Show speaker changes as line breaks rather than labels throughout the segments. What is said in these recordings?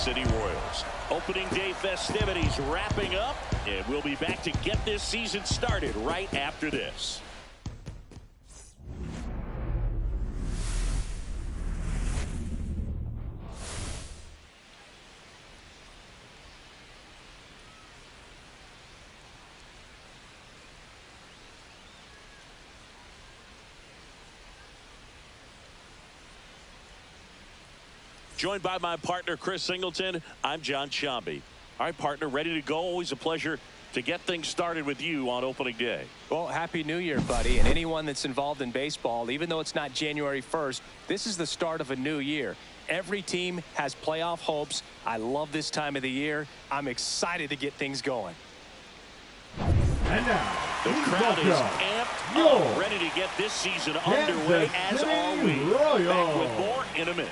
City Royals. Opening day festivities wrapping up, and we'll be back to get this season started right after this. Joined by my partner, Chris Singleton, I'm John Shambi. All right, partner, ready to go. Always a pleasure to get things started with you on opening day.
Well, Happy New Year, buddy. And anyone that's involved in baseball, even though it's not January 1st, this is the start of a new year. Every team has playoff hopes. I love this time of the year. I'm excited to get things going.
And now,
the crowd is amped up, ready to get this season underway, as are we. Back with more in a minute.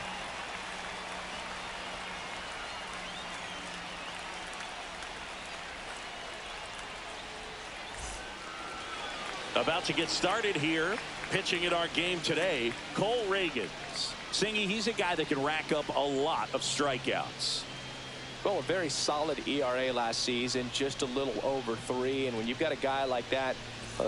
About to get started here, pitching in our game today, Cole Reagans. Singy, he's a guy that can rack up a lot of strikeouts.
Well, a very solid ERA last season, just a little over 3. And when you've got a guy like that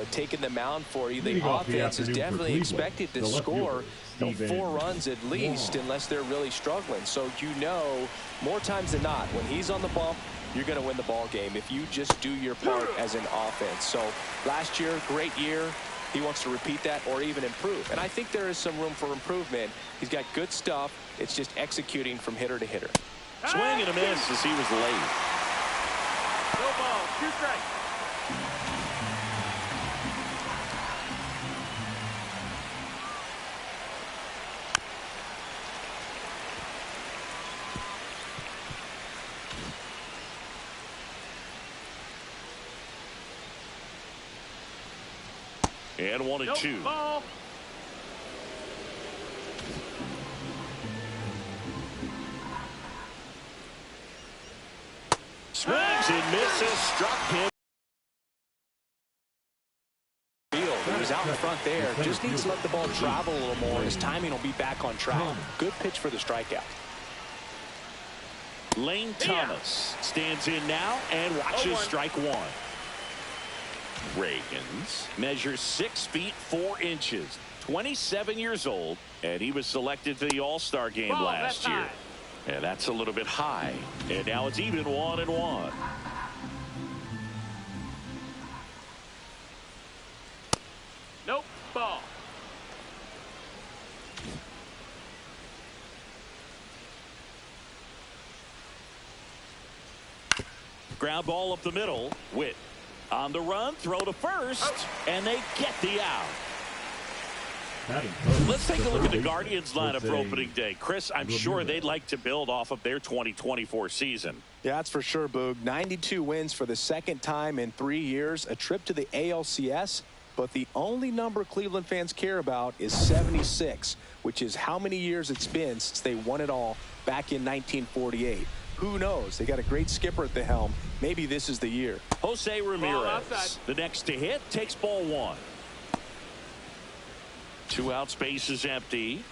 taking the mound for you, the offense is definitely expected to score 4 runs at least, unless they're really struggling. So more times than not, when he's on the bump, you're going to win the ball game if you just do your part as an offense. So last year, great year. He wants to repeat that or even improve. And I think there is some room for improvement. He's got good stuff. It's just executing from hitter to hitter.
Swing and a miss as he was late.
No ball, 2 strikes.
And 1-2.
Ball.
Swings and misses, struck him.
He was out in front there. Just needs to let the ball travel a little more. His timing will be back on track. Good pitch for the strikeout.
Lane Thomas stands in now and watches strike 1. Reagans measures 6 feet 4 inches, 27 years old, and he was selected to the All-Star game last year. And that's a little bit high. And now it's even 1-1.
Nope, ball.
Ground ball up the middle. Witt on the run, throw to first, and they get the out. Let's take a look at the Guardians lineup for opening day. Chris, I'm sure they'd like to build off of their 2024 season.
Yeah, that's for sure, Boog. 92 wins for the second time in 3 years, a trip to the ALCS, but the only number Cleveland fans care about is 76, which is how many years it's been since they won it all back in 1948. Who knows? They got a great skipper at the helm. Maybe this is the year.
Jose Ramirez, the next to hit, takes ball 1. 2 out, space is empty.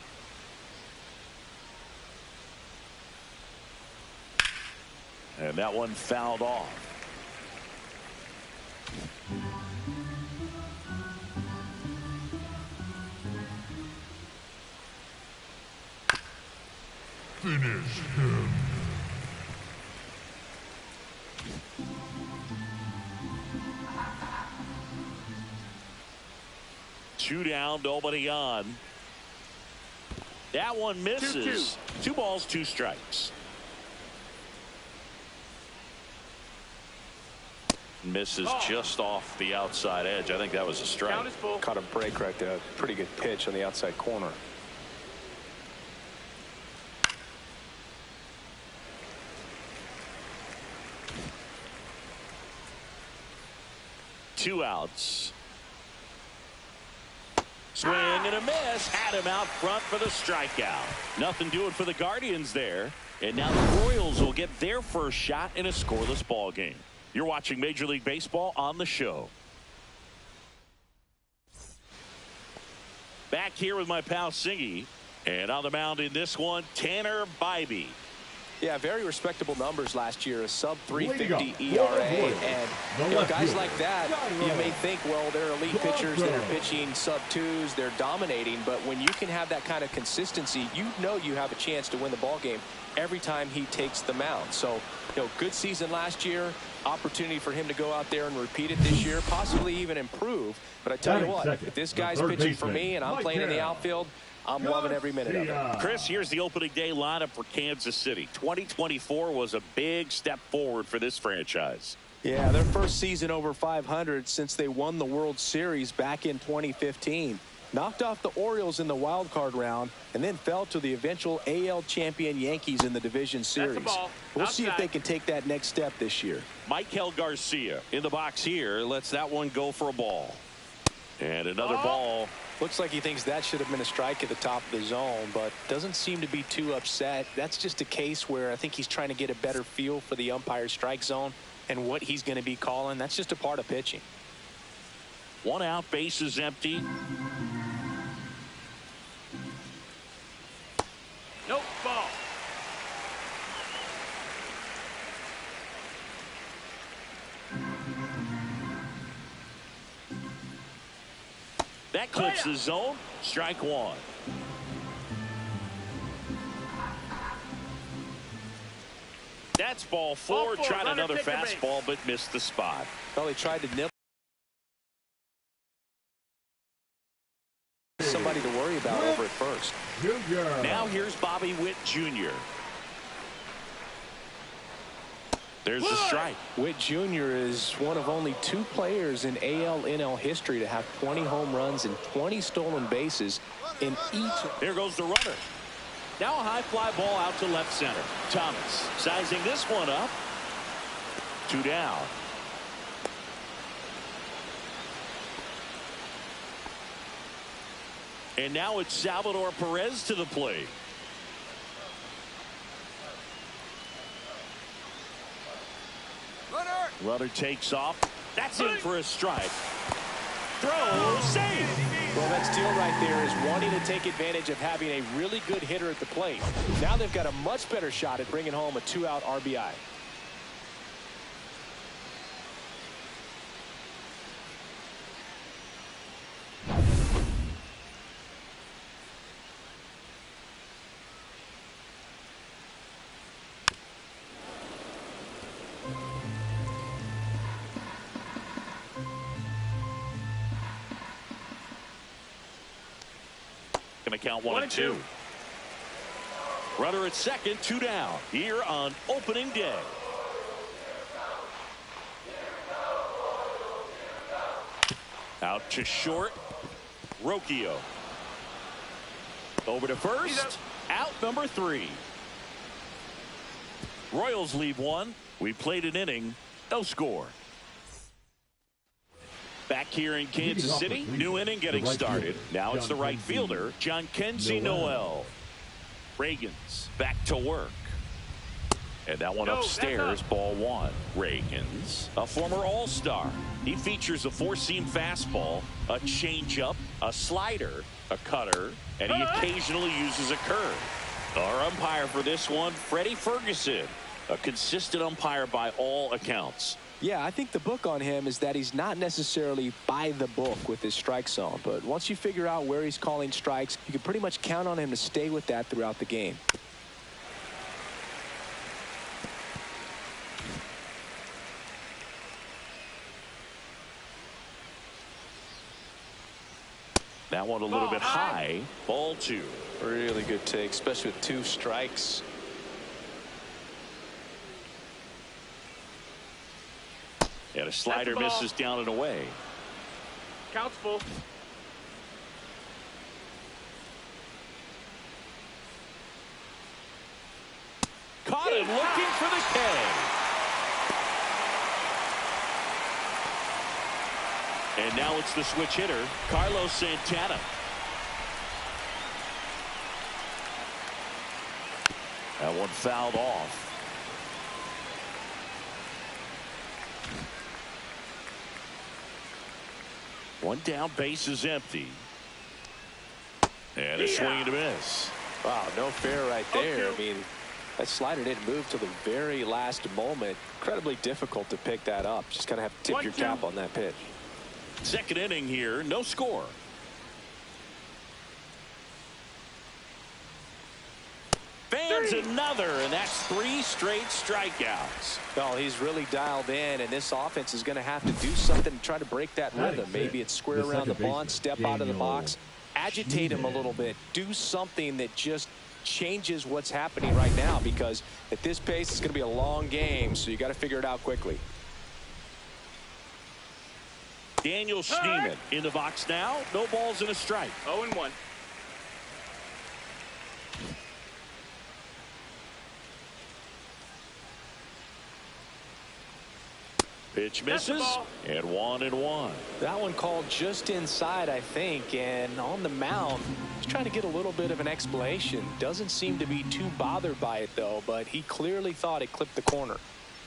And that one fouled off.
Finish him.
Two down, nobody on. That one misses. 2 balls, 2 strikes. Misses just off the outside edge. I think that was a strike.
Caught a break right there. Pretty good pitch on the outside corner.
Two outs. Swing and a miss. Had him out front for the strikeout. Nothing doing for the Guardians there. And now the Royals will get their first shot in a scoreless ball game. You're watching Major League Baseball on the show. Back here with my pal Singy. And on the mound in this one, Tanner Bybee.
Yeah, very respectable numbers last year, a sub-350 ERA, and guys like that, you may think, well, they're elite pitchers that are pitching sub-2s, they're dominating, but when you can have that kind of consistency, you know you have a chance to win the ball game every time he takes the mound. So, good season last year, opportunity for him to go out there and repeat it this year, possibly even improve. But I tell you what, if this guy's pitching for me and I'm playing in the outfield, I'm loving every minute of it.
Chris, here's the opening day lineup for Kansas City. 2024 was a big step forward for this franchise.
Yeah, their first season over 500 since they won the World Series back in 2015. Knocked off the Orioles in the wild card round and then fell to the eventual AL champion Yankees in the division series. We'll see if they can take that next step this year.
Michael Garcia in the box here. Lets that one go for a ball. And another ball.
Looks like he thinks that should have been a strike at the top of the zone, but doesn't seem to be too upset. That's just a case where I think he's trying to get a better feel for the umpire's strike zone and what he's going to be calling. That's just a part of pitching.
1 out, bases empty.
Nope, ball.
That clips the zone. Strike 1. That's ball 4. Tried another fastball, but missed the spot.
Well, he tried to nibble somebody to worry about over at first.
Now here's Bobby Witt Jr. There's the strike.
Witt Jr. is one of only 2 players in AL/NL history to have 20 home runs and 20 stolen bases in each.
There goes the runner. Now a high fly ball out to left center. Thomas sizing this one up. 2 down. And now it's Salvador Perez to the plate. Runner takes off. That's in for a strike. Throw, save.
Well, that steal right there is wanting to take advantage of having a really good hitter at the plate. Now they've got a much better shot at bringing home a 2-out RBI.
Going to count 1 and 2. Runner at second, 2 down here on opening day. Out to short. Rocchio. Over to first. Out number 3. Royals lead 1. We played an inning. No score. Back here in Kansas City, new inning getting started. Now it's the right fielder, John Kenzie Noel. Reagans back to work. And that one upstairs, ball 1. Reagans, a former All-Star. He features a 4-seam fastball, a changeup, a slider, a cutter, and he occasionally uses a curve. Our umpire for this one, Freddie Ferguson, a consistent umpire by all accounts.
Yeah, I think the book on him is that he's not necessarily by the book with his strike zone. But once you figure out where he's calling strikes, you can pretty much count on him to stay with that throughout the game.
That one a little bit high. Ball 2.
Really good take, especially with 2 strikes.
And a slider misses down and away.
Count's full.
Caught him looking for the K. And now it's the switch hitter, Carlos Santana. That one fouled off. One down, base is empty. And a swing and a miss.
Wow, no fair right there. I mean, That slider didn't move till the very last moment. Incredibly difficult to pick that up. Just kind of have to tip your cap on that pitch.
Second inning here, no score. Fans another, and that's 3 straight strikeouts.
Well, he's really dialed in, and this offense is going to have to do something to try to break that rhythm. Maybe it's square around the bunt, step out of the box, agitate him a little bit, do something that just changes what's happening right now, because at this pace it's going to be a long game, so you got to figure it out quickly.
Daniel Schneemann in the box now. No balls and a strike.
0-1.
Pitch misses, and 1-1.
That one called just inside, I think, and on the mound, he's trying to get a little bit of an explanation. Doesn't seem to be too bothered by it, though, but he clearly thought it clipped the corner.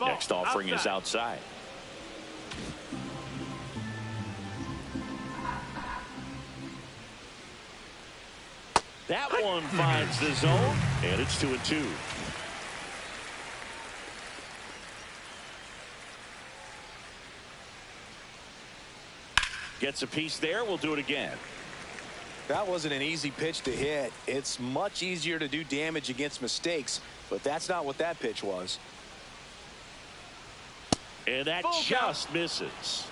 Next offering is outside. That one finds the zone, and it's 2-2. Gets a piece there. We'll do it again.
That wasn't an easy pitch to hit. It's much easier to do damage against mistakes, but that's not what that pitch was.
And that just misses.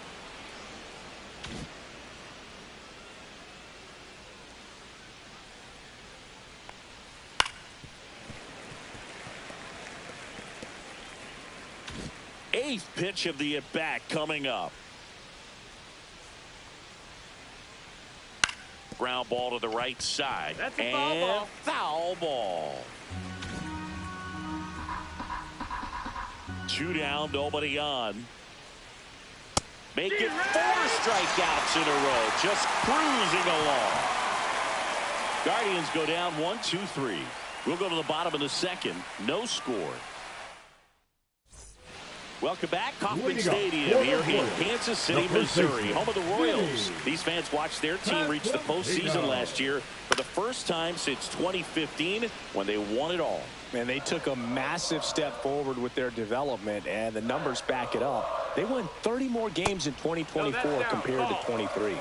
Eighth pitch of the at-bat coming up. Ground ball to the right side.
That's a foul ball.
Foul ball. 2 down, nobody on. Make it 4 strikeouts in a row. Just cruising along. Guardians go down 1-2-3. We'll go to the bottom of the second. No score. Welcome back. Kauffman Stadium here in Kansas City, Missouri, home of the Royals. These fans watched their team reach the postseason last year for the first time since 2015 when they won it all.
And they took a massive step forward with their development, and the numbers back it up. They won 30 more games in 2024 compared to 23.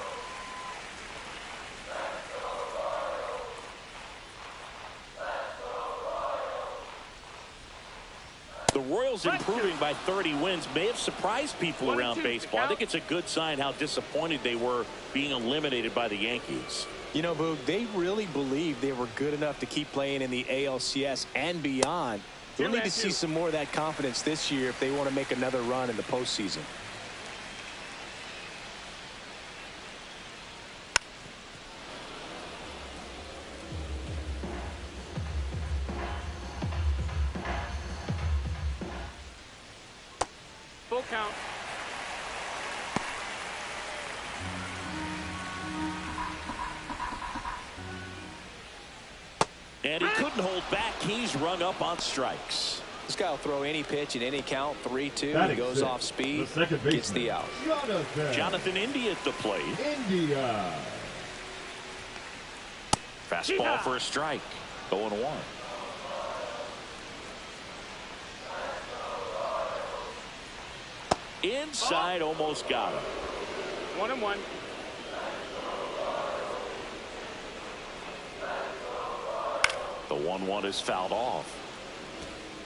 The Royals improving by 30 wins may have surprised people around baseball. I think it's a good sign how disappointed they were being eliminated by the Yankees.
You know, Boog, they really believed they were good enough to keep playing in the ALCS and beyond. They'll need to see some more of that confidence this year if they want to make another run in the postseason.
Full count.
And he couldn't hold back. He's rung up on strikes.
This guy will throw any pitch in any count. 3-2. He goes off speed. Gets the out.
Jonathan India at the plate.
India.
Fastball for a strike. 0-1. Inside, almost got him.
1-1.
The 1-1 is fouled off.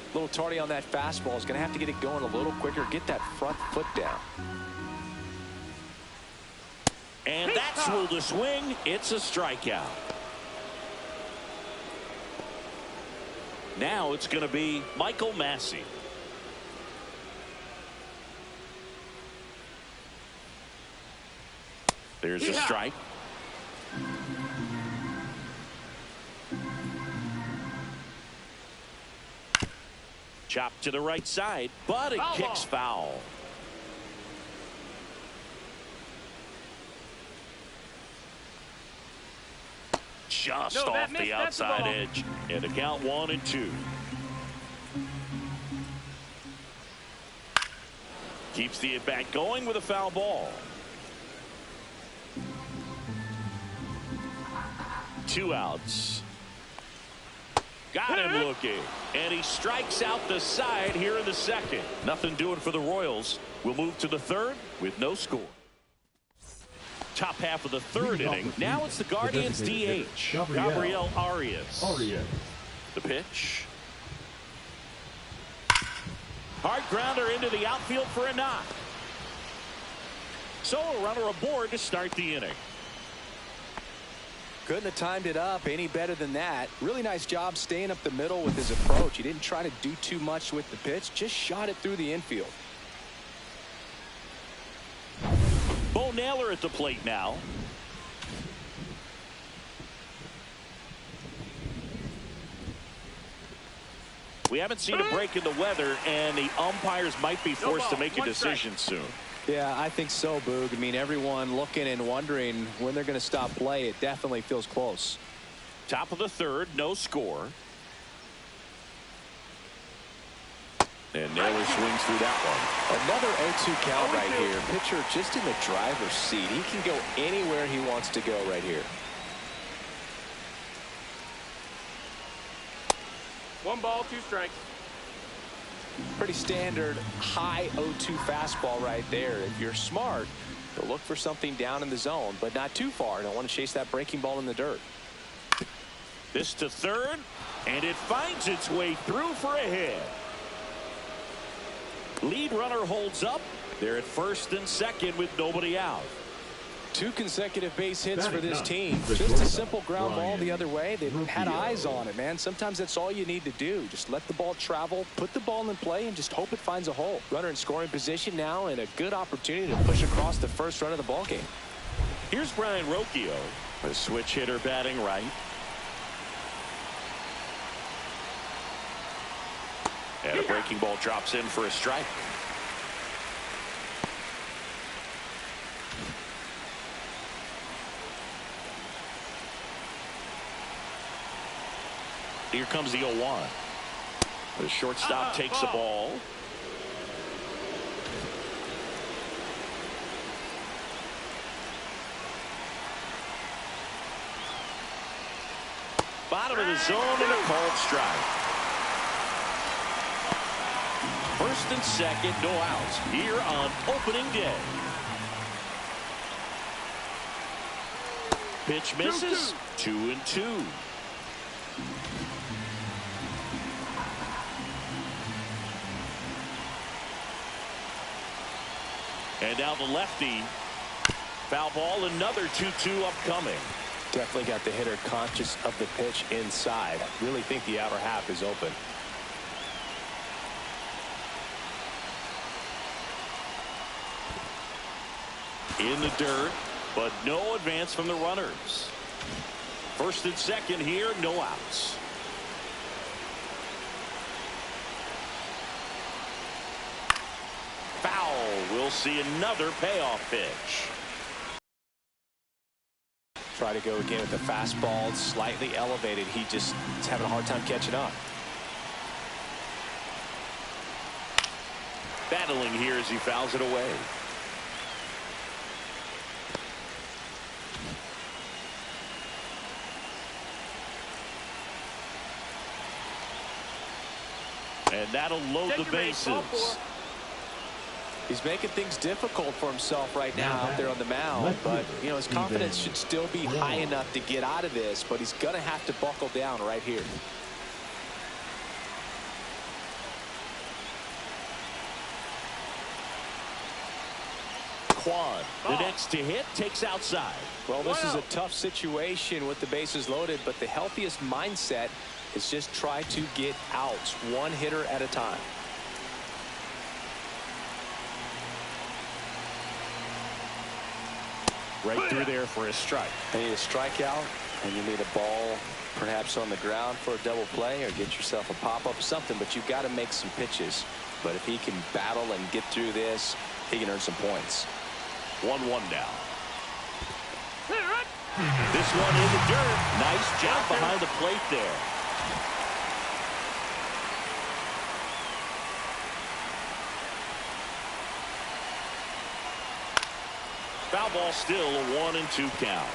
A little tardy on that fastball. Is going to have to get it going a little quicker. Get that front foot down.
And that's ruled a swing. It's a strikeout. Now it's going to be Michael Massey. There's a strike. Chopped to the right side, but it kicks foul. Just off the outside edge. And the count 1-2. Keeps the at bat going with a foul ball. 2 outs. Got him looking. And he strikes out the side here in the second. Nothing doing for the Royals. We'll move to the third with no score. Top half of the third inning. Now it's the Guardians DH. Gabriel Arias. The pitch. Hard grounder into the outfield for a knock. So a runner aboard to start the inning.
Couldn't have timed it up any better than that. Really nice job staying up the middle with his approach. He didn't try to do too much with the pitch. Just shot it through the infield.
Bo Naylor at the plate now. We haven't seen a break in the weather, and the umpires might be forced to make a decision soon.
Yeah, I think so, Boog. I mean, everyone looking and wondering when they're going to stop play. It definitely feels close.
Top of the third, no score. And Naylor swings through that one.
Another 0-2 count right here. Pitcher just in the driver's seat. He can go anywhere he wants to go right here.
1 ball, 2 strikes.
Pretty standard high 0-2 fastball right there. If you're smart, you'll look for something down in the zone, but not too far. Don't want to chase that breaking ball in the dirt.
This to third, and it finds its way through for a hit. Lead runner holds up. They're at first and second with nobody out.
2 consecutive base hits for this team. Just a simple ground ball the other way. They've had eyes on it, man. Sometimes that's all you need to do. Just let the ball travel, put the ball in play, and just hope it finds a hole. Runner in scoring position now, and a good opportunity to push across the first run of the ball game.
Here's Brian Rocchio, a switch hitter batting right. And a breaking ball drops in for a strike. Here comes the 0-1. The shortstop takes the ball. Bottom of the zone and a called strike. First and second, no outs here on opening day. Pitch misses. 2-2. And now the lefty. Foul ball, another 2-2 upcoming.
Definitely got the hitter conscious of the pitch inside. I really think the outer half is open.
In the dirt, but no advance from the runners. First and second here, no outs. Foul. We'll see another payoff pitch.
Try to go again with the fastball, slightly elevated. He just is having a hard time catching up.
Battling here as he fouls it away. And that'll load the bases.
He's making things difficult for himself right now out there on the mound, but you know his confidence should still be high enough to get out of this, but he's going to have to buckle down right here.
Quan, the next to hit, takes outside.
Well, this is a tough situation with the bases loaded, but the healthiest mindset is just try to get outs, one hitter at a time.
Right through there for a strike.
You need a strikeout, and you need a ball perhaps on the ground for a double play, or get yourself a pop-up, something, but you've got to make some pitches. But if he can battle and get through this, he can earn some points.
1-1 now. This one in the dirt. Nice job behind the plate there. Foul ball, still a 1-2 count.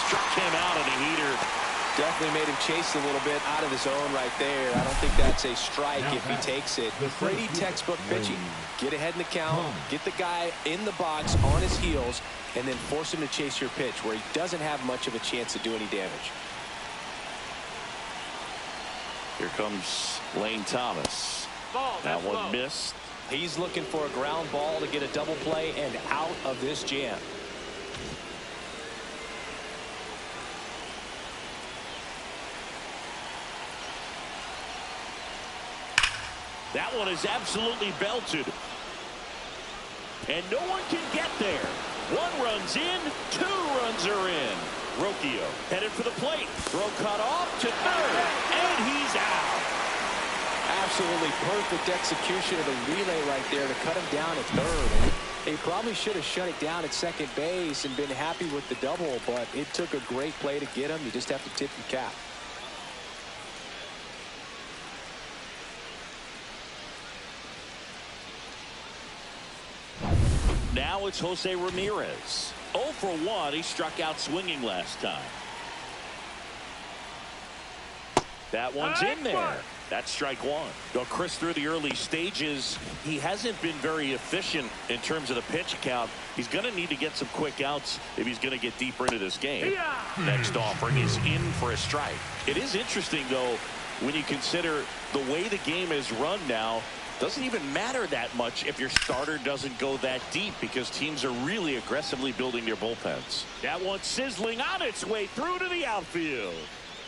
struck him out in a heater.
Definitely made him chase a little bit out of the zone right there. I don't think that's a strike if he takes it. Pretty textbook pitching. Get ahead in the count, get the guy in the box on his heels, and then force him to chase your pitch where he doesn't have much of a chance to do any damage.
Here comes Lane Thomas. That one missed.
He's looking for a ground ball to get a double play and out of this jam.
That one is absolutely belted. And no one can get there. One run's in, two runs are in. Rocchio headed for the plate. Throw cut off to third, and he's out.
Absolutely perfect execution of the relay right there to cut him down at third. And he probably should have shut it down at second base and been happy with the double, but it took a great play to get him. You just have to tip your cap.
Now it's Jose Ramirez. 0 for 1. He struck out swinging last time. That one's in there. That's strike one. Though Chris, through the early stages, he hasn't been very efficient in terms of the pitch count. He's going to need to get some quick outs if he's going to get deeper into this game. Next offering is in for a strike. It is interesting, though, when you consider the way the game is run now. Doesn't even matter that much if your starter doesn't go that deep because teams are really aggressively building their bullpens. That one's sizzling on its way through to the outfield.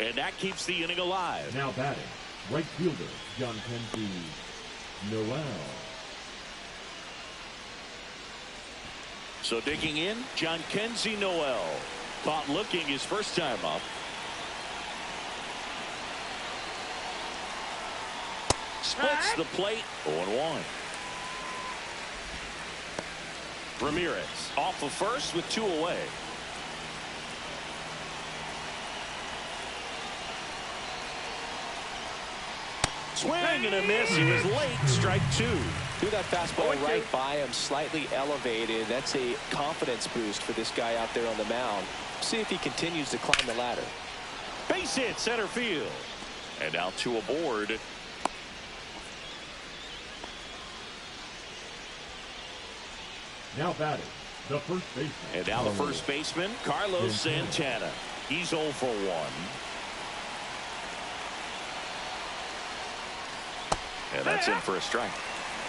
And that keeps the inning alive.
Now batting, right fielder, John Kenzie Noel.
So digging in, John Kenzie Noel. Caught looking his first time up. Splits the plate. 0-1. Ramirez off of first with 2 away. Swing and a miss. He was late. Strike 2.
Threw that fastball right by him, slightly elevated. That's a confidence boost for this guy out there on the mound. See if he continues to climb the ladder.
Base hit center field. And now 2 aboard.
Now batting, the first baseman.
And now the first baseman, Carlos Santana. He's 0 for 1. And that's in for a strike.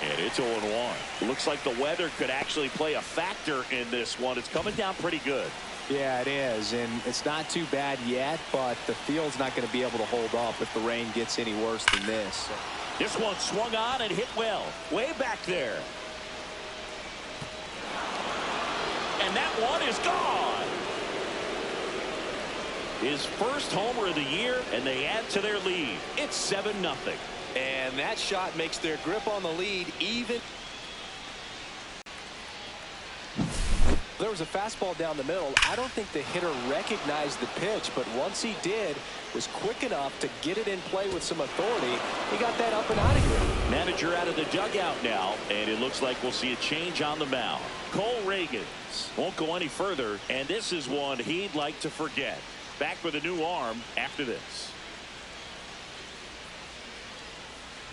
And it's 0-1. Looks like the weather could actually play a factor in this one. It's coming down pretty good.
Yeah, it is. And it's not too bad yet, but the field's not going to be able to hold up if the rain gets any worse than this.
This one swung on and hit well. Way back there. And that one is gone. His first homer of the year, and they add to their lead. It's 7-0.
And that shot makes their grip on the lead even. There was a fastball down the middle. I don't think the hitter recognized the pitch, but once he did, was quick enough to get it in play with some authority. He got that up and out of here.
Manager out of the dugout now, and it looks like we'll see a change on the mound. Cole Reagans won't go any further, and this is one he'd like to forget. Back with a new arm after this.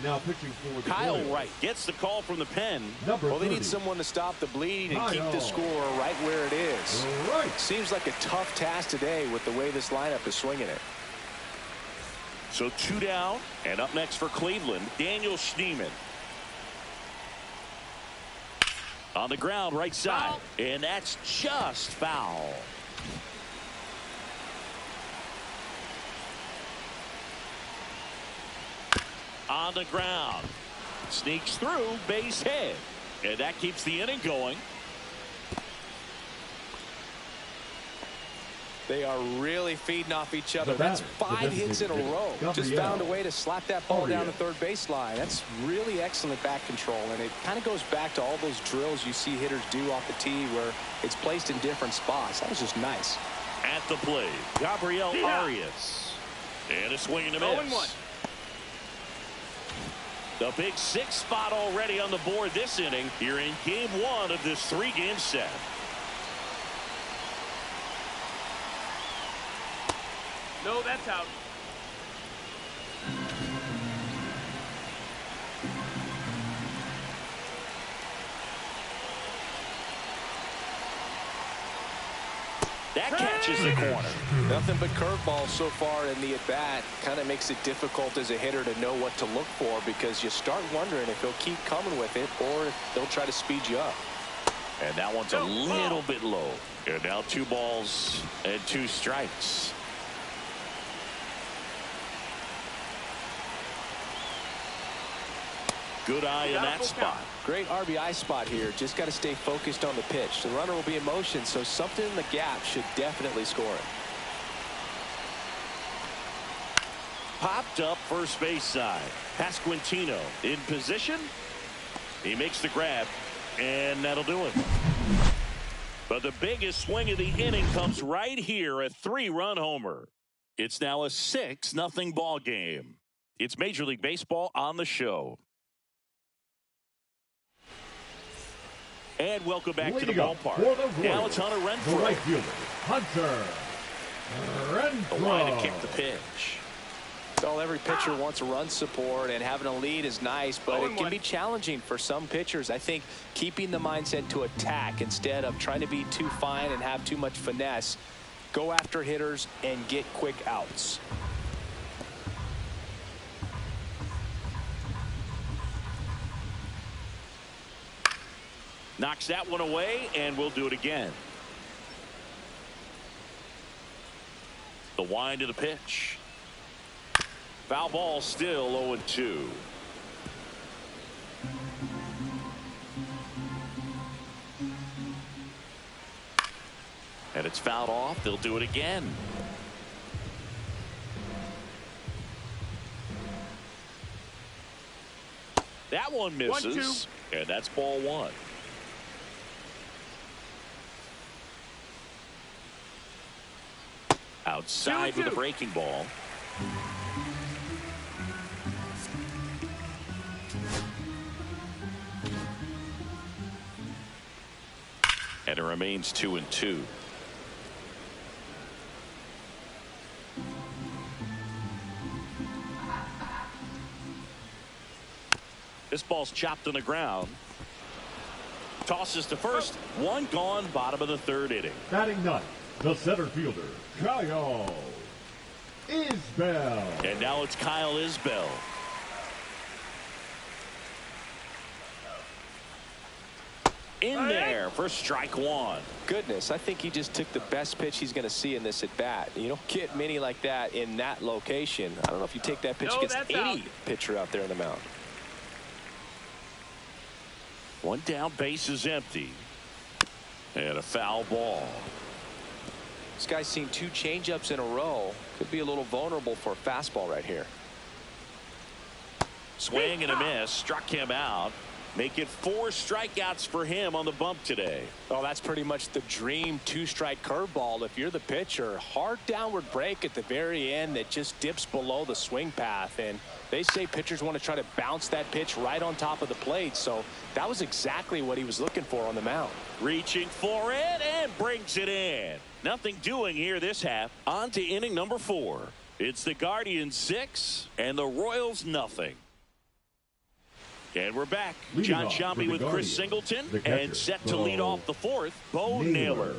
Now pitching for the
Kyle
Royals.
Wright gets the call from the pen.
Well, they need someone to stop the bleed and keep the score right where it is.
Right.
Seems like a tough task today with the way this lineup is swinging it.
So 2 down, and up next for Cleveland, Daniel Schneemann. On the ground, right side, and that's just foul. On the ground, sneaks through, base hit, and that keeps the inning going.
They are really feeding off each other. That's 5 hits in a row. Just found a way to slap that ball down the third baseline. That's really excellent back control, and it kind of goes back to all those drills you see hitters do off the tee where it's placed in different spots. That was just nice.
At the plate, Gabriel Arias, and a swing and a miss.
0-1.
The big 6th spot already on the board this inning here in game 1 of this 3-game set.
No, that's out.
That catches the corner.
Nothing but curveballs so far in the at-bat. Kind of makes it difficult as a hitter to know what to look for, because you start wondering if he'll keep coming with it or if they'll try to speed you up.
And that one's a little bit low. And now 2 balls and 2 strikes. Good eye in that spot.
Great RBI spot here. Just got to stay focused on the pitch. The runner will be in motion, so something in the gap should definitely score it.
Popped up first base side. Pasquantino in position. He makes the grab, and that'll do it. But the biggest swing of the inning comes right here, a 3-run homer. It's now a 6-0 ball game. It's Major League Baseball on the show. And welcome back to the ballpark. Now it's Hunter Renfroe.
The right fielder, Hunter Renfroe.
The line to kick the pitch.
Well, every pitcher wants run support, and having a lead is nice, but it can be challenging for some pitchers. I think keeping the mindset to attack instead of trying to be too fine and have too much finesse. Go after hitters and get quick outs.
Knocks that one away, and we'll do it again. The wind of the pitch. Foul ball, still 0-2. And it's fouled off. They'll do it again. That one misses.
1-2.
And that's ball 1. Outside with a breaking ball. And it remains 2-2. This ball's chopped on the ground. Tosses to first. 1 gone, bottom of the 3rd inning.
Batting ninth, the center fielder, Kyle Isbell.
And now it's Kyle Isbell. In there for strike 1.
Goodness, I think he just took the best pitch he's going to see in this at bat. You don't get many like that in that location. I don't know if you take that pitch against any pitcher out there in the mound.
1 down, base is empty. And a foul ball.
This guy's seen 2 changeups in a row. Could be a little vulnerable for a fastball right here.
Swing and a miss. Struck him out. Make it 4 strikeouts for him on the bump today.
Oh, that's pretty much the dream 2-strike curveball. If you're the pitcher, hard downward break at the very end that just dips below the swing path. And they say pitchers want to try to bounce that pitch right on top of the plate. So that was exactly what he was looking for on the mound.
Reaching for it and brings it in. Nothing doing here this half. On to inning number 4. It's the Guardians 6 and the Royals nothing. And we're back. John Sciambi with Chris Singleton, and set to lead off the 4th, Bo Naylor.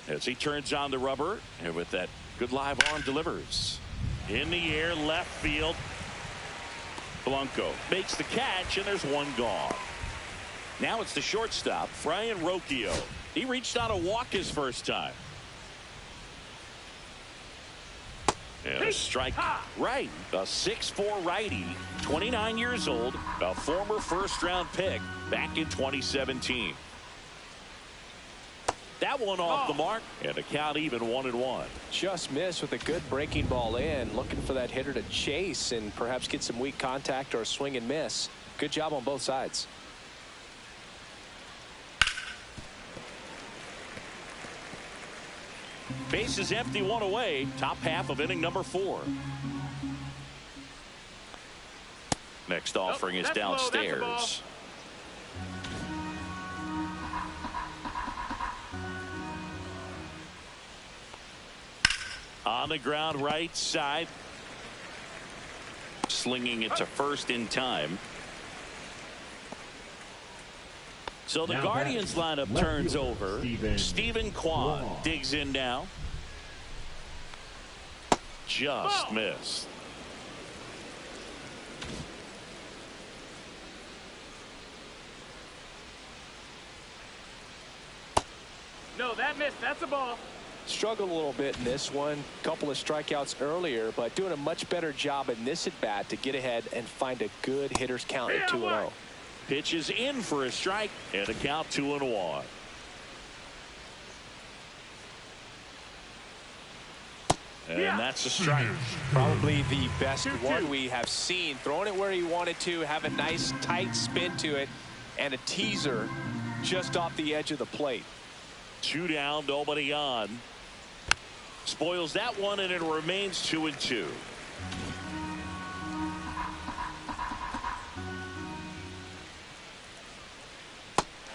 As he turns on the rubber, and with that good live arm delivers. In the air, left field. Blanco makes the catch, and there's 1 gone. Now it's the shortstop, Brian Rocchio. He reached on a walk his first time. And a strike right. A 6'4" righty, 29 years old, a former first-round pick back in 2017. That one off the mark, and the count even 1-1.
Just missed with a good breaking ball in. Looking for that hitter to chase and perhaps get some weak contact or a swing and miss. Good job on both sides.
Base is empty, 1 away. Top half of inning number 4. Next offering is downstairs. On the ground right side. Slinging it to first in time. So the Guardians lineup turns over. Stephen Kwan digs in now. Just missed.
No, that missed. That's a ball.
Struggled a little bit in this one. Couple of strikeouts earlier, but doing a much better job in this at bat to get ahead and find a good hitter's count at 2-0.
Pitch is in for a strike and a count 2-1. And that's a strike.
Probably the best one we have seen. Throwing it where he wanted to, have a nice tight spin to it, and a teaser just off the edge of the plate.
2 down, nobody on. Spoils that one, and it remains 2-2.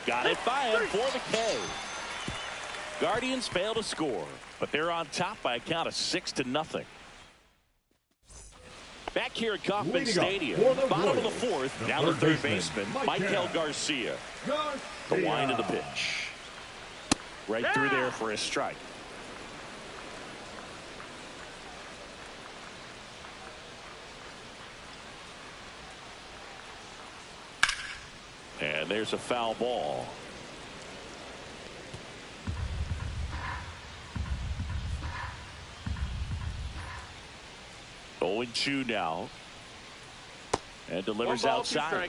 Got it by him for the K. Guardians fail to score, but they're on top by a count of 6-0. Back here at Kauffman Stadium, bottom of the fourth, now the third baseman, Michael Garcia. The wind of the pitch. Right through there for a strike. And there's a foul ball. Oh, 0-2 now. And delivers outside.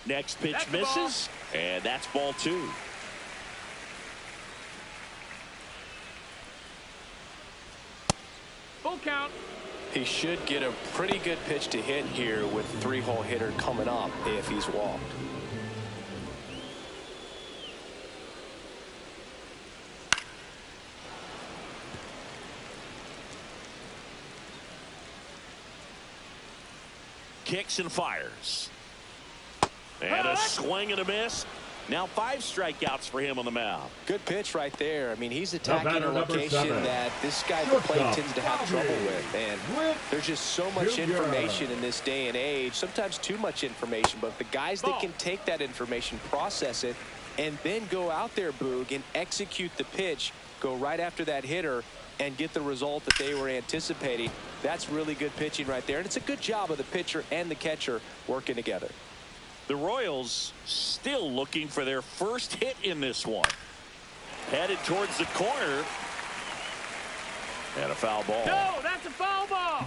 Next pitch misses, and that's ball 2.
Full count.
He should get a pretty good pitch to hit here with 3-hole hitter coming up if he's walked.
Kicks and fires. And a swing and a miss. Now 5 strikeouts for him on the mound.
Good pitch right there. I mean, he's attacking a location that this guy at the plate tends to have trouble with. And there's just so much information in this day and age, sometimes too much information. But the guys that can take that information, process it, and then go out there, Boog, and execute the pitch, go right after that hitter, and get the result that they were anticipating, that's really good pitching right there. And it's a good job of the pitcher and the catcher working together.
The Royals still looking for their first hit in this one. Headed towards the corner. And a foul ball.
No, that's a foul ball.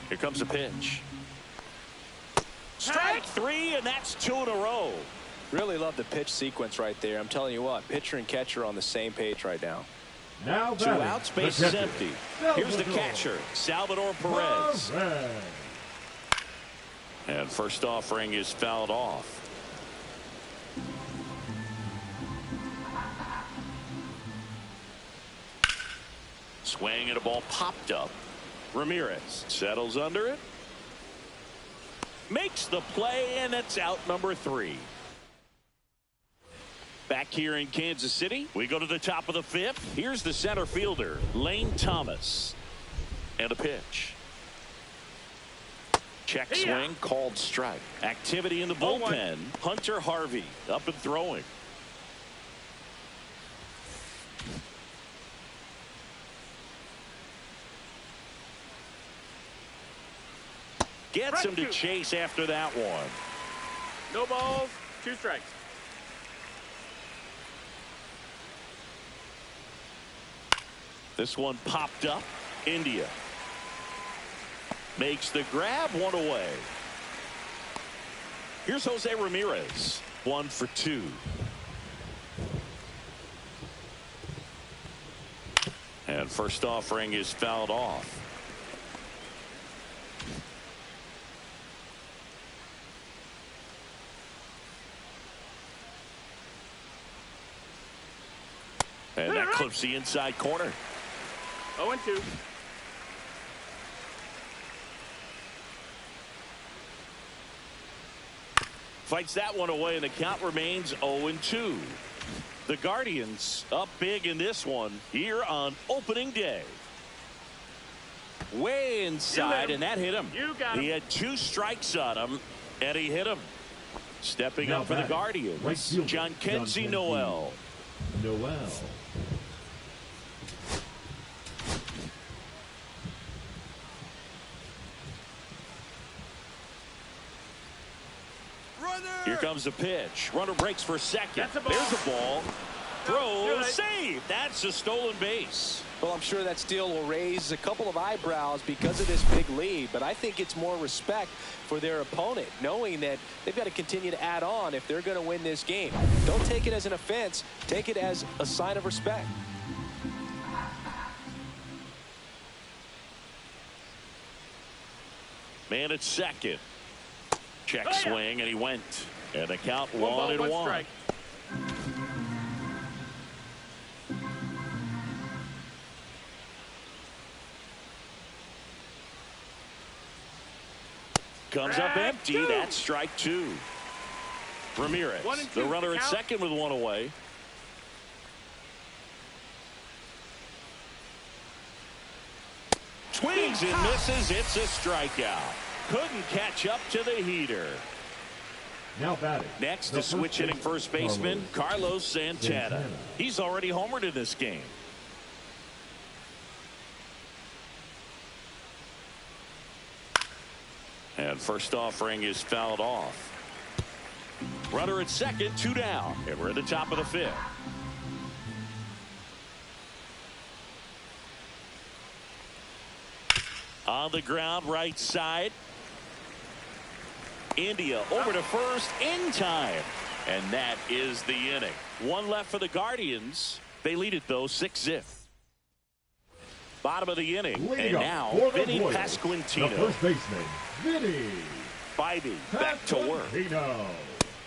Here comes a pitch. Strike 3, and that's 2 in a row.
Really love the pitch sequence right there. I'm telling you what, pitcher and catcher on the same page right now.
Now
2 outs, base is empty. Here's the catcher, Salvador Perez. And first offering is fouled off. Swing and a ball popped up. Ramirez settles under it. Makes the play, and it's out number 3. Back here in Kansas City, we go to the top of the 5th. Here's the center fielder, Lane Thomas. And a pitch. Check swing, called strike. Activity in the bullpen. Hunter Harvey up and throwing. Gets him to chase after that one.
No balls, 2 strikes.
This one popped up. India makes the grab, 1 away. Here's Jose Ramirez, 1 for 2. And first offering is fouled off. And that clips the inside corner.
0-2.
Fights that one away, and the count remains 0-2. The Guardians up big in this one here on opening day. Way inside, and that hit him. He had 2 strikes on him, and he him. Stepping
now
up for the Guardians,
right
John Kenzie Noel. Here comes the pitch. Runner breaks for second. There's a ball. Throw, save. That's a stolen base.
Well, I'm sure that steal will raise a couple of eyebrows because of this big lead, but I think it's more respect for their opponent, knowing that they've got to continue to add on if they're going to win this game. Don't take it as an offense. Take it as a sign of respect.
Man at second. Check swing, and he went. And the count 1-1. Comes up empty. That's strike 2. Ramirez, the runner at second with 1 away. Swings and misses. It's a strikeout. Couldn't catch up to the heater.
Now batting.
Next, the switch hitting first baseman, Carlos Santana. He's already homered in this game. And first offering is fouled off. Runner at second, 2 down. And we're at the top of the 5th. On the ground, right side. India over to first in time. And that is the inning. 1 left for the Guardians. They lead it, though, 6-0. Bottom of the inning. And now, Vinny Pasquantino.
The first baseman, Vinny.
Bybee back to work.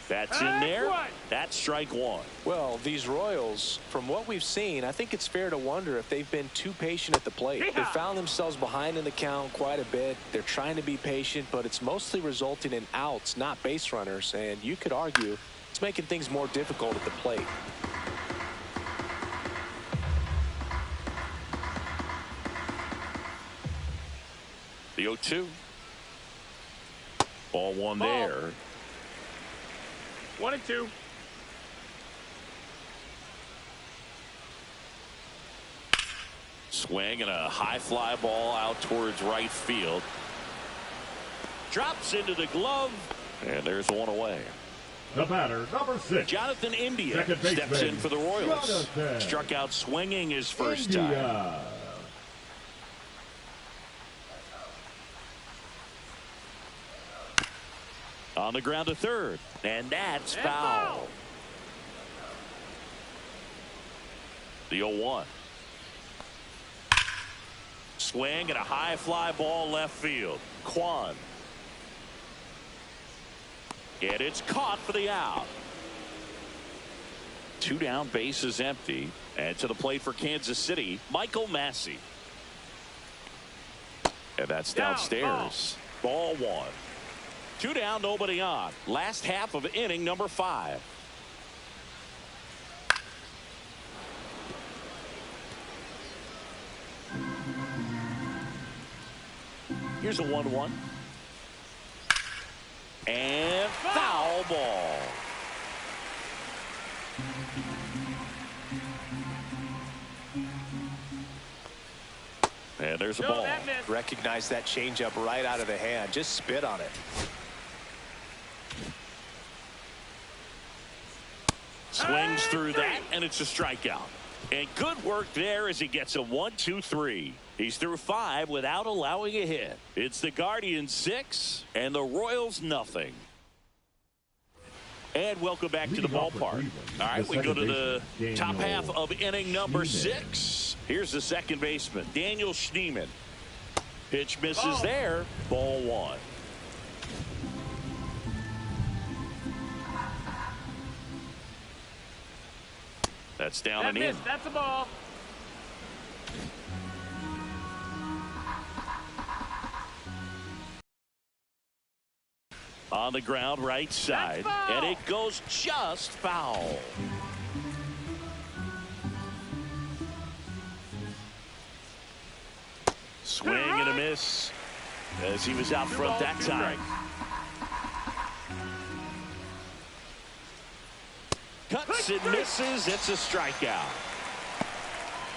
That's in there. That's strike 1.
Well, these Royals, from what we've seen, I think it's fair to wonder if they've been too patient at the plate. They found themselves behind in the count quite a bit. They're trying to be patient, but it's mostly resulting in outs, not base runners. And you could argue it's making things more difficult at the plate.
The 0-2. Ball 1 there.
1-2.
Swing and a high fly ball out towards right field. Drops into the glove, and there's 1 away.
The batter, number 6.
Jonathan India steps in for the Royals. Struck out swinging his first time. On the ground to third, and that's foul. The 0-1. Swing and a high fly ball left field. Kwan. And it's caught for the out. 2 down, base is empty. And to the plate for Kansas City, Michael Massey. And that's downstairs. Ball 1. 2 down, nobody on. Last half of inning number 5. Here's a 1-1. And foul ball. And there's a ball.
Recognize that changeup right out of the hand. Just spit on it.
Swings through that, and it's a strikeout. And good work there as he gets a 1-2-3. He's through 5 without allowing a hit. It's the Guardians 6 and the Royals nothing. And welcome back to the ballpark. All right, we go to the top half of inning number 6. Here's the second baseman, Daniel Schneemann. Pitch misses there. Ball 1. That's down and in.
That's a ball.
On the ground, right side. And it goes just foul. Swing and a miss as he was out front that time. Cuts and misses. It's a strikeout.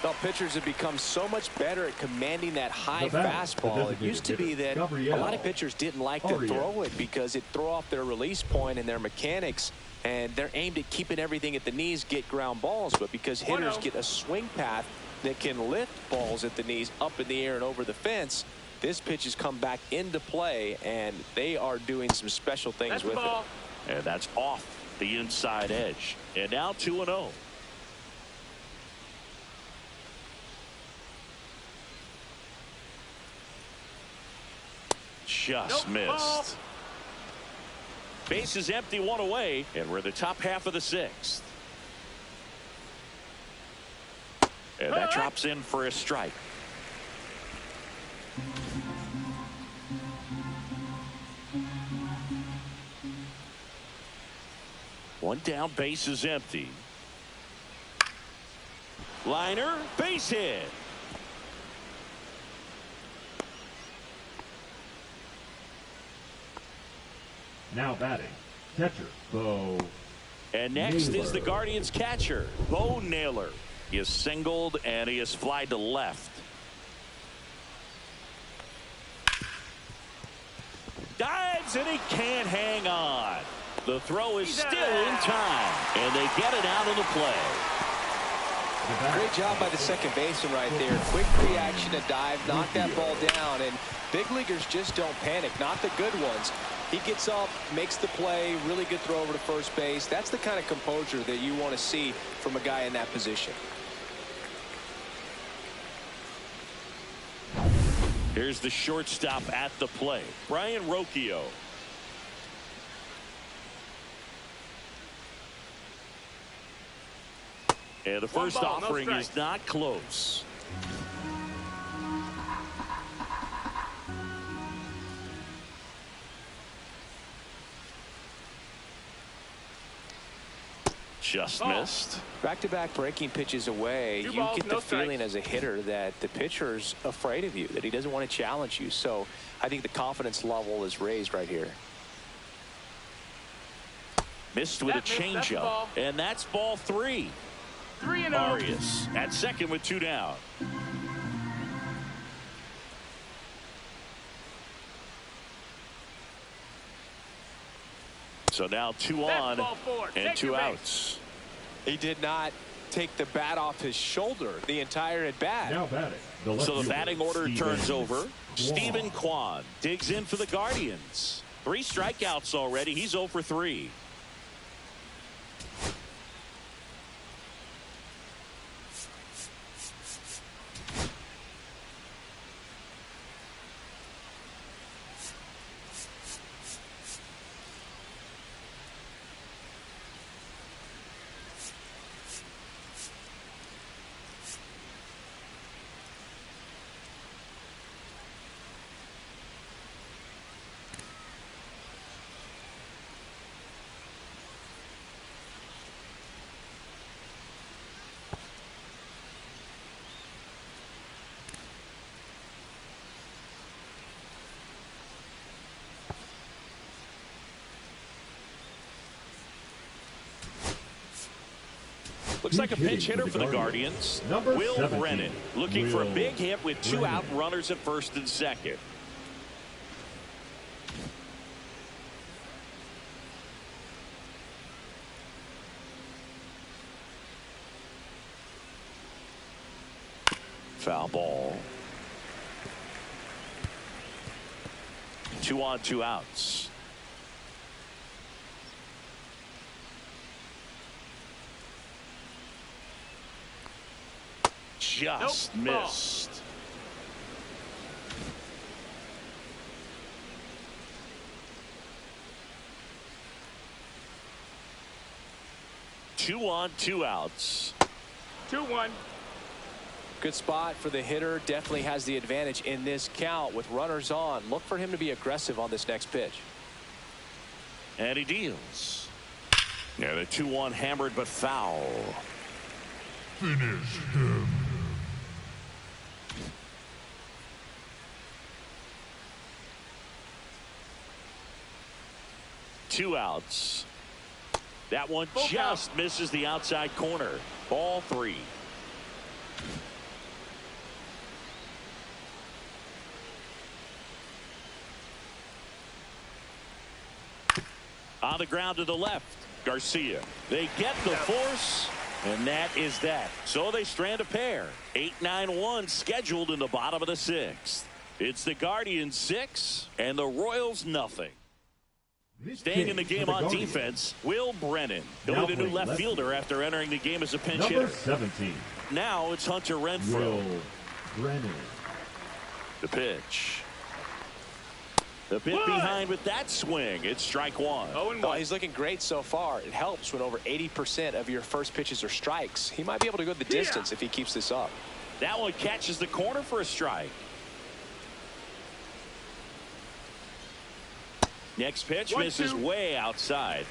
Well, pitchers have become so much better at commanding that high fastball. It used to be that a lot of pitchers didn't like to throw it because it threw off their release point and their mechanics, and they're aimed at keeping everything at the knees, get ground balls. But because hitters get a swing path that can lift balls at the knees up in the air and over the fence, this pitch has come back into play, and they are doing some special things with it.
And that's off the inside edge. And now 2-0. Just missed. Base is empty, one away, and we're in the top half of the sixth. And that drops in for a strike. One down, base is empty. Liner, base hit.
Now batting, catcher, Bo.
And next
Naylor.
is the Guardians catcher, Bo Naylor. He is singled and he is flied to left. Dives and he can't hang on. The throw is still in time, and they get it out of the play.
Great job by the second baseman right there. Quick reaction to dive, knock that ball down, and big leaguers just don't panic, not the good ones. He gets up, makes the play, really good throw over to first base. That's the kind of composure that you want to see from a guy in that position.
Here's the shortstop at the plate, Brian Rocchio. And the first offering is not close. Just missed.
Back-to-back breaking pitches away. You get the feeling as a hitter that the pitcher's afraid of you, that he doesn't want to challenge you. So I think the confidence level is raised right here.
Missed with a changeup, and that's ball 3.
3-0.
Arias at second with 2 down. So now 2 on and 2 outs.
He did not take the bat off his shoulder the entire at bat.
Now batting.
So the batting order turns over. Steven Kwan digs in for the Guardians. 3 strikeouts already. He's 0 for 3. Looks like a pinch hitter for the Guardians. Will
17,
Brennan looking for a big hit with 2 out, runners at first and second. Foul ball. 2 on, 2 outs. Just missed. Two on, 2 outs.
2-1.
Good spot for the hitter. Definitely has the advantage in this count with runners on. Look for him to be aggressive on this next pitch.
And he deals. Yeah, the 2-1 hammered but foul.
Finish him.
Two outs. That one just misses the outside corner. Ball 3. On the ground to the left, Garcia. They get the force, and that is that. So they strand a pair. 8-9-1 scheduled in the bottom of the 6th. It's the Guardians 6 and the Royals nothing. Staying in the game on defense, Will Brennan. He'll be the new left fielder after entering the game as a pinch hitter.
Number 17.
Now it's Hunter Renfroe.
Will Brennan.
The pitch. The bit behind with that swing. It's strike 1.
Oh, he's looking great so far. It helps when over 80% of your first pitches are strikes. He might be able to go the distance if he keeps this up.
That one catches the corner for a strike. Next pitch misses way outside.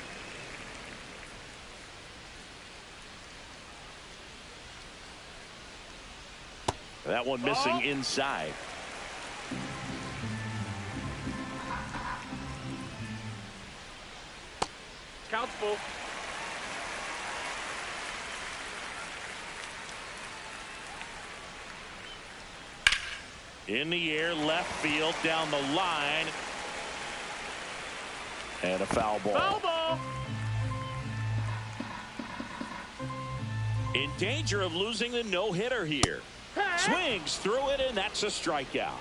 That one missing inside.
Count's full.
In the air, left field, down the line. And a foul ball.
Foul ball.
In danger of losing the no-hitter here. Swings through it, and that's a strikeout.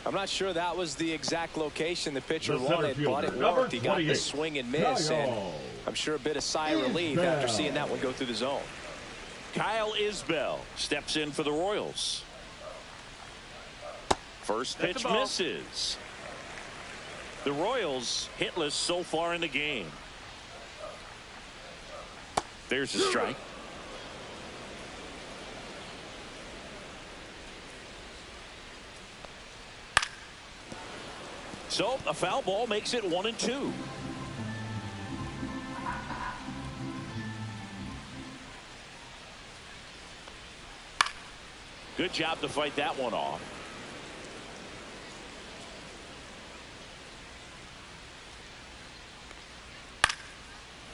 I'm not sure that was the exact location the pitcher wanted, but it worked. He got the swing and miss, and I'm sure a bit of sigh of relief after seeing that one go through the zone.
Kyle Isbell steps in for the Royals. First pitch misses. The Royals hitless so far in the game. There's a strike. So a foul ball makes it 1-2. Good job to fight that one off.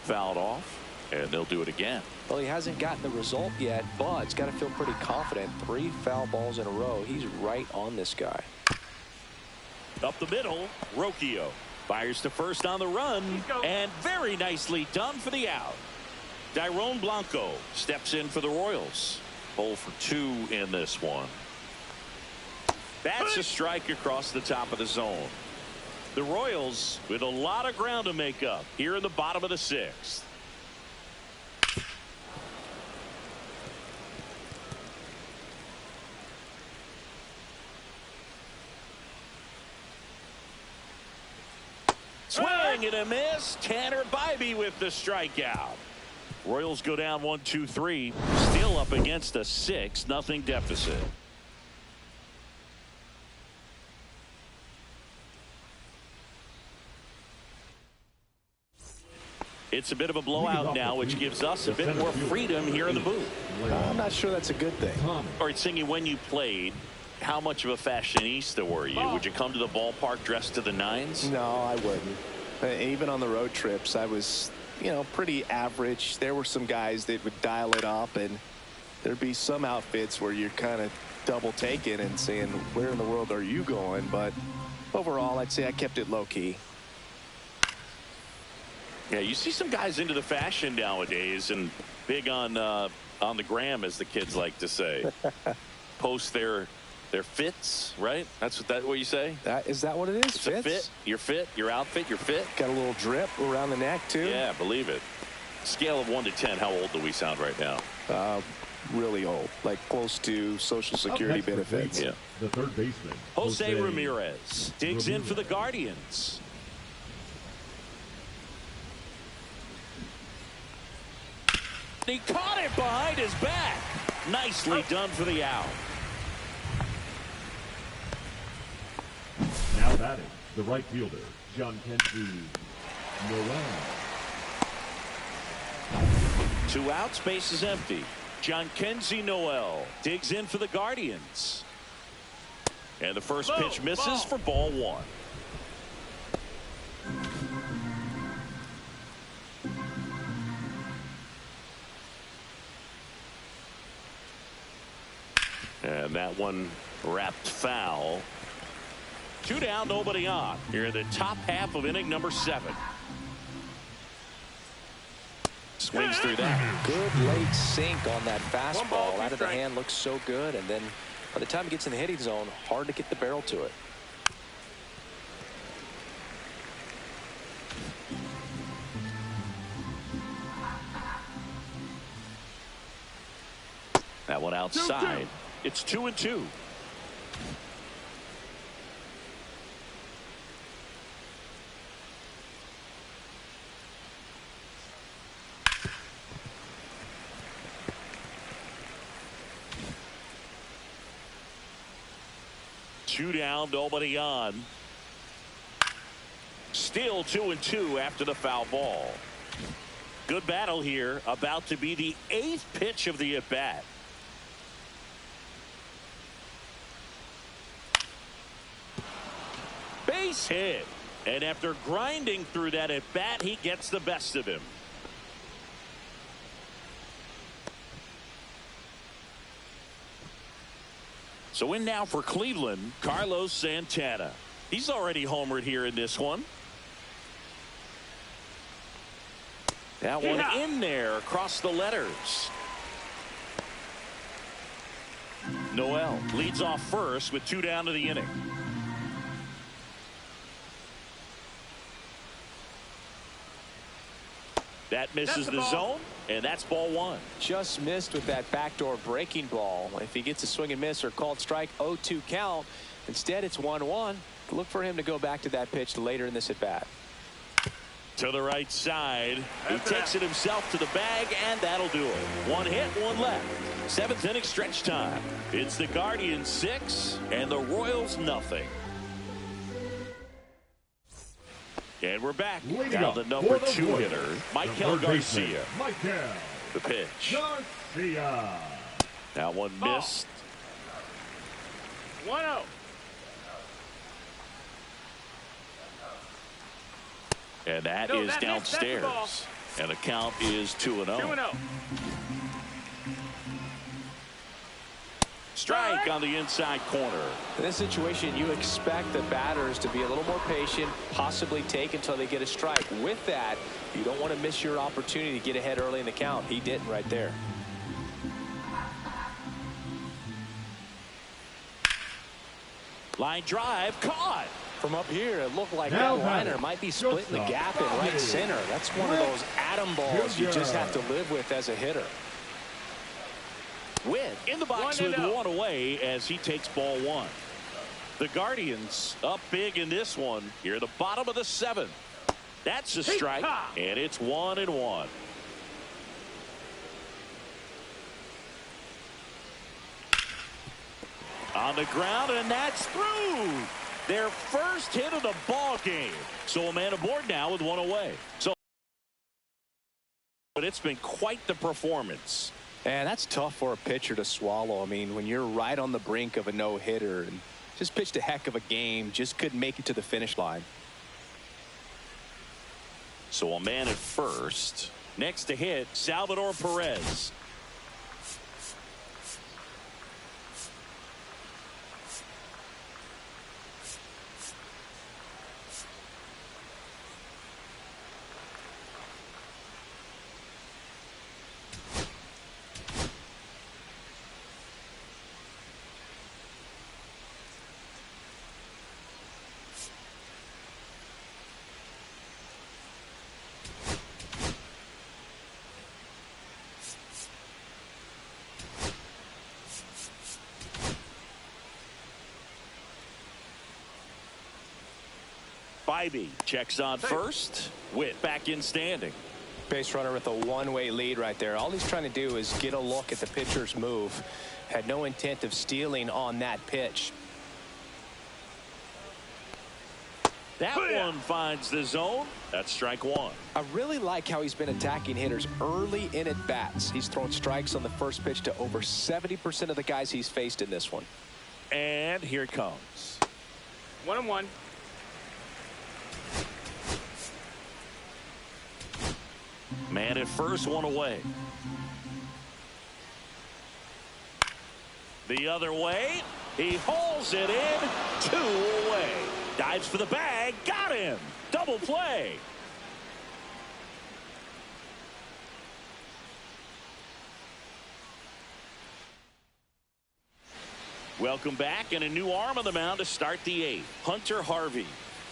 Fouled off, and they'll do it again.
Well, he hasn't gotten the result yet, but he's got to feel pretty confident. 3 foul balls in a row. He's right on this guy.
Up the middle, Rocchio fires to first on the run, and very nicely done for the out. Dairon Blanco steps in for the Royals. 0 for 2 in this one. That's a strike across the top of the zone. The Royals with a lot of ground to make up here in the bottom of the 6th. Swing and a miss. Tanner Bybee with the strikeout. Royals go down 1-2-3. Still up against a 6-0 deficit. It's a bit of a blowout now, which gives us a bit more freedom here in the booth.
I'm not sure that's a good thing.
All right, Singy, when you played, how much of a fashionista were you? Would you come to the ballpark dressed to the nines?
No, I wouldn't. Even on the road trips, I was, pretty average. There were some guys that would dial it up, and there'd be some outfits where you're kind of double taking and saying, where in the world are you going? But overall, I'd say I kept it low key.
Yeah, you see some guys into the fashion nowadays and big on the gram, as the kids like to say. Post their fits, right? That's what you say?
Is that what it is?
It's a fit, your fit, your outfit, your fit.
Got a little drip around the neck too.
Yeah, believe it. Scale of 1 to 10, how old do we sound right now?
Really old, like close to Social Security benefits.
Yeah.
The third baseman,
Jose Ramirez digs in for the Guardians. He caught it behind his back. Nicely done for the out.
Now batting, the right fielder, John Kennedy. Noel.
2 outs, base is empty. Jhonkensy Noel digs in for the Guardians. And the first pitch misses for ball 1. And that one wrapped foul. 2 down, nobody on. Here in the top half of inning number 7. Swings through that.
Good late sink on that fastball. Out of the hand, looks so good. And then by the time he gets in the hitting zone, hard to get the barrel to it.
That one outside. It's 2-2. Two down, nobody on. Still 2-2 after the foul ball. Good battle here. About to be the 8th pitch of the at-bat. Base hit. And after grinding through that at-bat, he gets the best of him. So in now for Cleveland, Carlos Santana. He's already homered here in this one. That one in there across the letters. Noel leads off first with 2 down to the inning. That misses the zone, and that's ball 1.
Just missed with that backdoor breaking ball. If he gets a swing and miss or called strike, 0-2 count. Instead, it's 1-1. Look for him to go back to that pitch later in this at bat.
To the right side. He takes it himself to the bag, and that'll do it. 1 hit, 1 left. 7th inning stretch time. It's the Guardians 6 and the Royals nothing. And we're back. Now the number 2 hitter, Michael Garcia. The pitch.
Garcia.
That one missed.
1-0.
And that is downstairs. And the count is 2-0.
2-0.
Strike on the inside corner.
In this situation, you expect the batters to be a little more patient, possibly take until they get a strike. With that, you don't want to miss your opportunity to get ahead early in the count. He didn't right there.
Line drive caught.
From up here, it looked like that liner might be splitting the gap in right center. That's one of those atom balls you just have to live with as a hitter.
Witt in the box with 1 away as he takes ball 1. The Guardians up big in this one here at the bottom of the 7th. That's a strike, and it's 1-1. On the ground, and that's through. Their first hit of the ball game. So a man aboard now with 1 away. But it's been quite the performance.
And that's tough for a pitcher to swallow. I mean, when you're right on the brink of a no-hitter and just pitched a heck of a game, just couldn't make it to the finish line.
So a man at first. Next to hit, Salvador Perez. Bybee checks on first. Witt back in standing.
Base runner with a one-way lead right there. All he's trying to do is get a look at the pitcher's move. Had no intent of stealing on that pitch.
That one finds the zone. That's strike one.
I really like how he's been attacking hitters early in at bats. He's thrown strikes on the first pitch to over 70% of the guys he's faced in this one.
And here it comes.
1-1.
Man at first, one away. The other way. He hauls it in. 2 away. Dives for the bag. Got him. Double play. Welcome back, and a new arm on the mound to start the 8th. Hunter Harvey.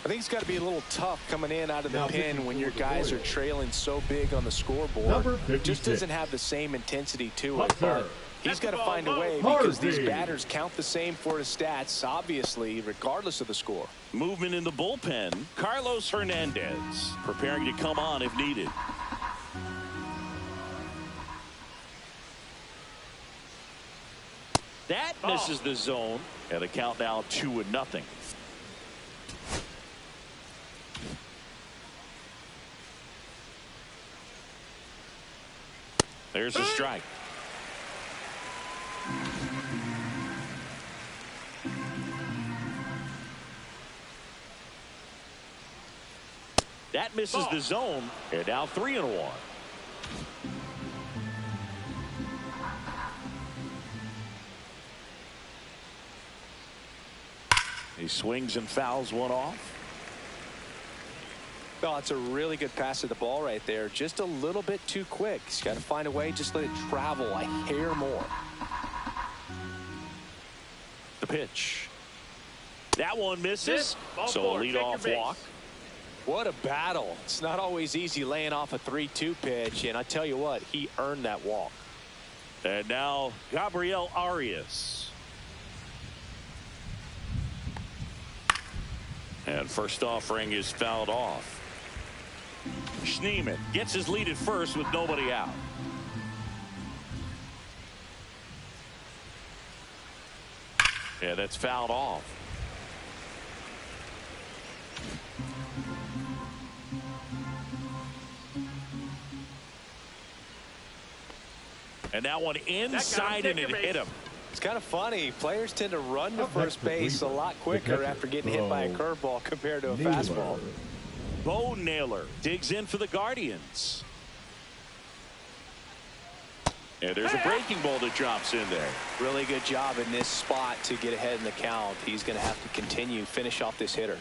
I think it's got to be a little tough coming in out of the pen when your guys are trailing so big on the scoreboard. It just doesn't have the same intensity to it. But he's got to find a way because these batters count the same for his stats, obviously, regardless of the score.
Movement in the bullpen. Carlos Hernandez preparing to come on if needed. That misses the zone, and the count now 2-0. There's a strike. That misses the zone, and now 3-1. He swings and fouls one off.
Oh, it's a really good pass of the ball right there. Just a little bit too quick. He's got to find a way. Just let it travel a hair more.
The pitch. That one misses. So a leadoff walk.
What a battle. It's not always easy laying off a 3-2 pitch. And I tell you what, he earned that walk.
And now Gabriel Arias. And first offering is fouled off. Schneemann gets his lead at first with nobody out. Yeah, that's fouled off. And that one inside and it hit him.
It's kind of funny. Players tend to run to first base a lot quicker after getting hit by a curveball compared to a fastball.
Bo Naylor digs in for the Guardians. And there's a breaking ball that drops in there.
Really good job in this spot to get ahead in the count. He's going to have to finish off this hitter.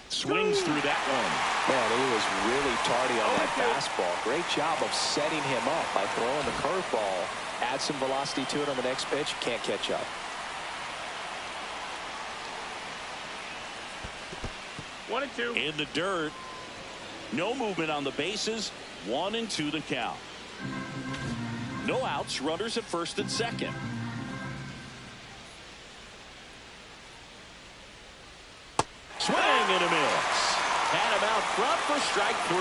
Swings through that one.
Man, he was really tardy on that fastball. Great job of setting him up by throwing the curveball. Add some velocity to it on the next pitch. Can't catch up.
1-2.
In the dirt. No movement on the bases. 1-2 the count. No outs. Runners at first and second. Swing and a miss. Had him out front for strike 3.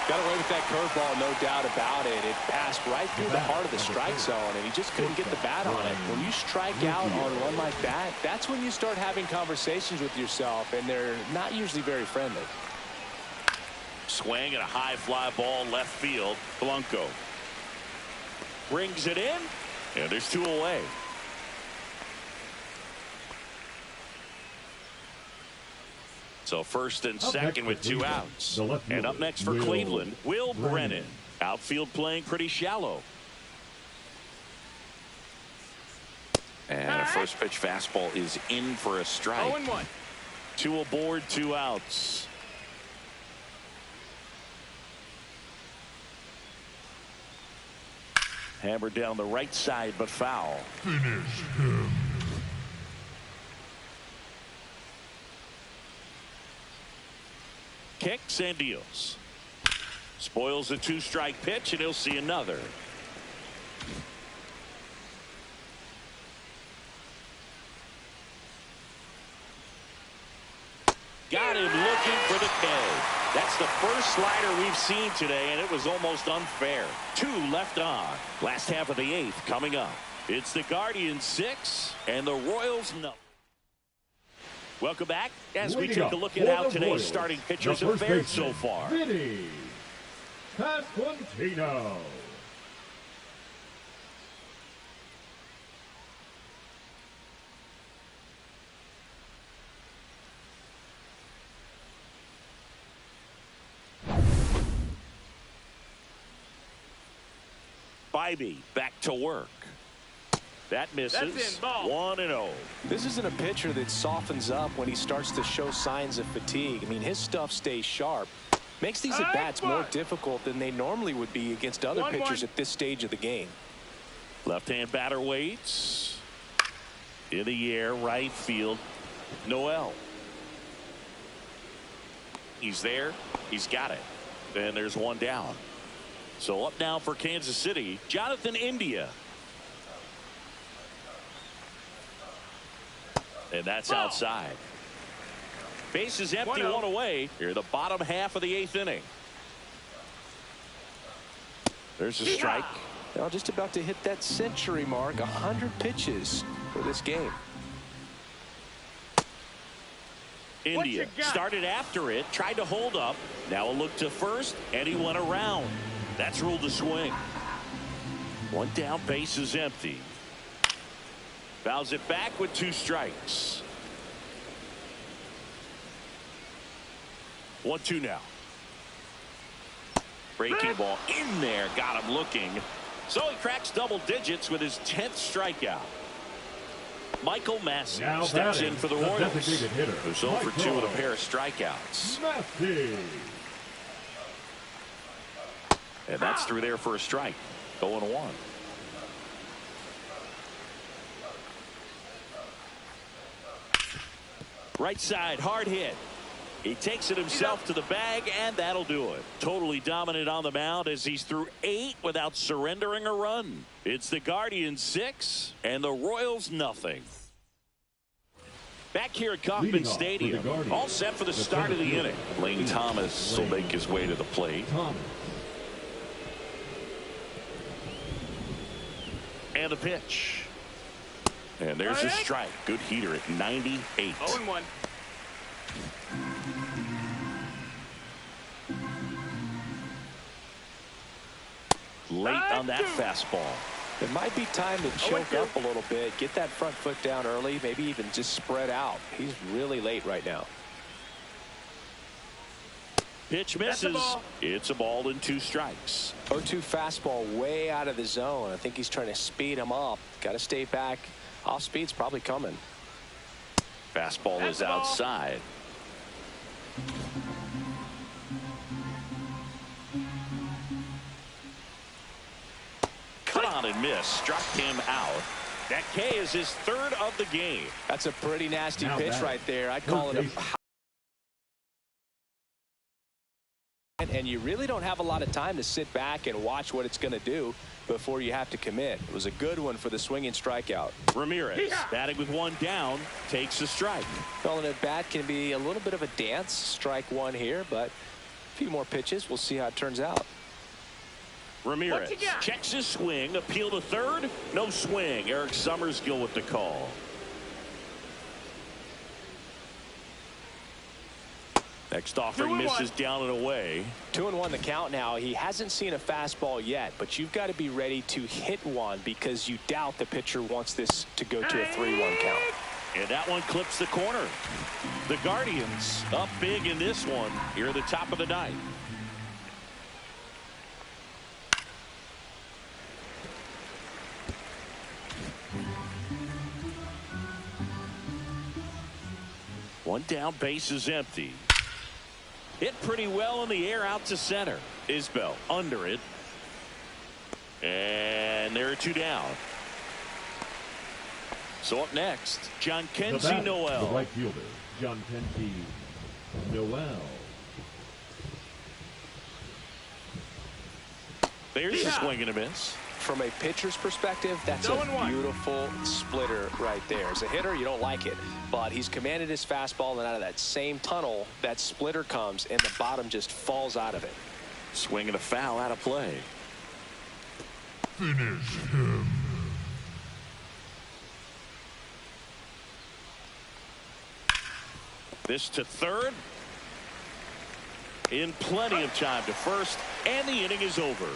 Got away with that curveball, no doubt about it. It passed right through the heart of the strike zone, and he just couldn't get the bat on it. When you strike out on one like that, that's when you start having conversations with yourself, and they're not usually very friendly.
Swing and a high fly ball left field. Blanco brings it in, and there's 2 away. So first and second with 2 outs. And up next for Cleveland, Will Brennan. Outfield playing pretty shallow. And a first pitch fastball is in for a strike.
0-1.
2 aboard, 2 outs. Hammered down the right side, but foul.
Finish him.
Kicks and deals. Spoils the 2-strike pitch, and he'll see another. Got him looking for the K. That's the first slider we've seen today, and it was almost unfair. 2 left on. Last half of the 8th coming up. It's the Guardians 6 and the Royals no. Welcome back as we take a look at how today's starting pitchers have fared so far.
Vinny Pasquantino.
Bybee back to work. That misses. 1-0.
This isn't a pitcher that softens up when he starts to show signs of fatigue. I mean, his stuff stays sharp. Makes these at-bats more difficult than they normally would be against other pitchers at this stage of the game.
Left-hand batter waits. In the air, right field. Noel. He's there. He's got it. And there's one down. So up now for Kansas City, Jonathan India. And that's outside. Base is empty, one away. Here, the bottom half of the 8th inning. There's a strike.
Now just about to hit that century mark. 100 pitches for this game.
India started after it, tried to hold up. Now a look to first, and he went around. That's ruled a swing. One down, base is empty. Fouls it back with 2 strikes. 1-2 now. Breaking ball in there, got him looking. So he cracks double digits with his 10th strikeout. Michael Massey steps in for the Royals. Who's 0 for 2 with a pair of strikeouts. And that's through there for a strike. 0-1. Right side, hard hit. He takes it himself to the bag, and that'll do it. Totally dominant on the mound as he's through 8 without surrendering a run. It's the Guardians 6 and the Royals nothing. Back here at Kauffman Stadium, all set for the start of the inning. Lane Thomas will make his way to the plate. And the pitch. And there's a strike. Good heater at 98.
0-1.
Late on that fastball.
It might be time to choke up a little bit. Get that front foot down early. Maybe even just spread out. He's really late right now.
Pitch misses. It's a ball and 2 strikes.
0-2 fastball way out of the zone. I think he's trying to speed him up. Got to stay back. Off speed's probably coming.
Fastball is outside. Cut on and miss. Struck him out. That K is his 3rd of the game.
That's a pretty nasty pitch right there. I'd call it a... And you really don't have a lot of time to sit back and watch what it's going to do before you have to commit. It was a good one for the swinging strikeout.
Ramirez batting with 1 down, takes a strike.
Calling it bat can be a little bit of a dance. Strike 1 here, but a few more pitches. We'll see how it turns out.
Ramirez checks his swing, appeal to third, no swing. Eric Summerskill with the call. Next offering misses down and away.
2-1 the count now. He hasn't seen a fastball yet, but you've got to be ready to hit one because you doubt the pitcher wants this to go to a 3-1 count.
And that one clips the corner. The Guardians up big in this one here at the top of the 9th. One down, base is empty. Hit pretty well in the air out to center. Isbell under it. And there are 2 down. So up next, John Kenzie Noel.
The right fielder, John Kenzie Noel.
There's a swing and a miss.
From a pitcher's perspective, that's a beautiful splitter right there. As a hitter, you don't like it, but he's commanded his fastball, and out of that same tunnel, that splitter comes, and the bottom just falls out of it.
Swing and a foul out of play.
Finish him.
This to third. In plenty of time to first, and the inning is over.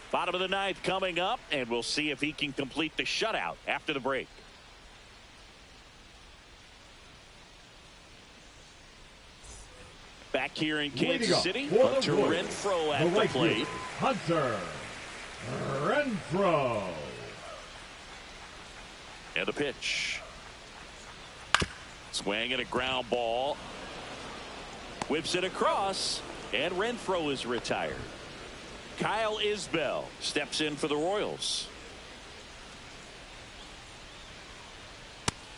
Bottom of the ninth coming up, and we'll see if he can complete the shutout after the break. Back here in Kansas City, Hunter Renfroe at the plate.
Hunter Renfroe.
And the pitch. Swing and a ground ball. Whips it across, and Renfroe is retired. Kyle Isbell steps in for the Royals.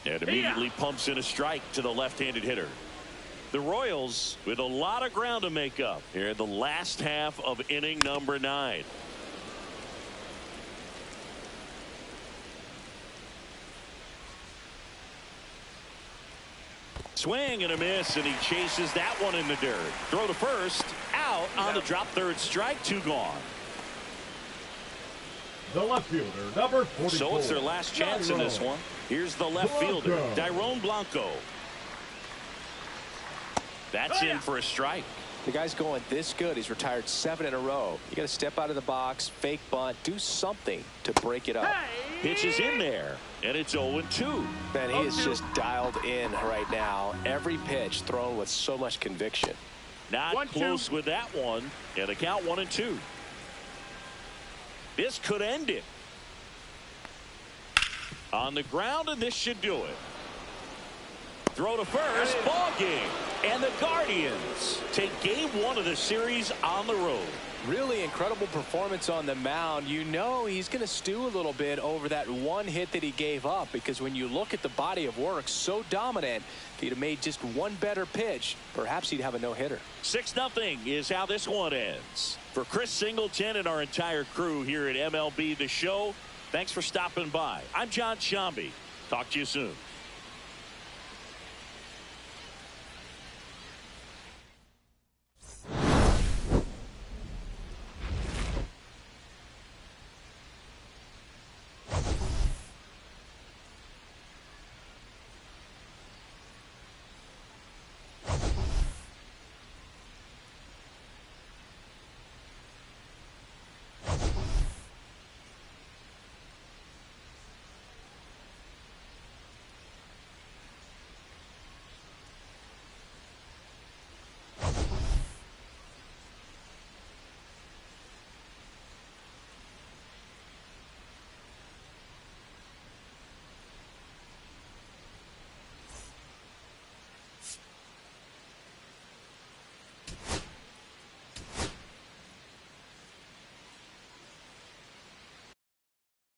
And immediately pumps in a strike to the left-handed hitter. The Royals with a lot of ground to make up here in the last half of inning number 9. Swing and a miss, and he chases that one in the dirt. Throw to first, out on the drop third strike, 2 gone.
The left fielder, number 44.
So it's their last chance in this one. Here's the left fielder, Dairon Blanco. That's in for a strike.
The guy's going this good. He's retired 7 in a row. You got to step out of the box, fake bunt, do something to break it up.
Pitch is in there, and it's 0-2.
Man, he is just dialed in right now. Every pitch thrown with so much conviction.
Not close with that one, and the count 1-2. This could end it. On the ground, and this should do it. Throw to first, ball game. And the Guardians take game 1 of the series on the road.
Really incredible performance on the mound. You know he's going to stew a little bit over that one hit that he gave up, because when you look at the body of work, so dominant, if he'd have made just one better pitch, perhaps he'd have a no-hitter.
6-0 is how this one ends. For Chris Singleton and our entire crew here at MLB The Show, thanks for stopping by. I'm John Shambi. Talk to you soon.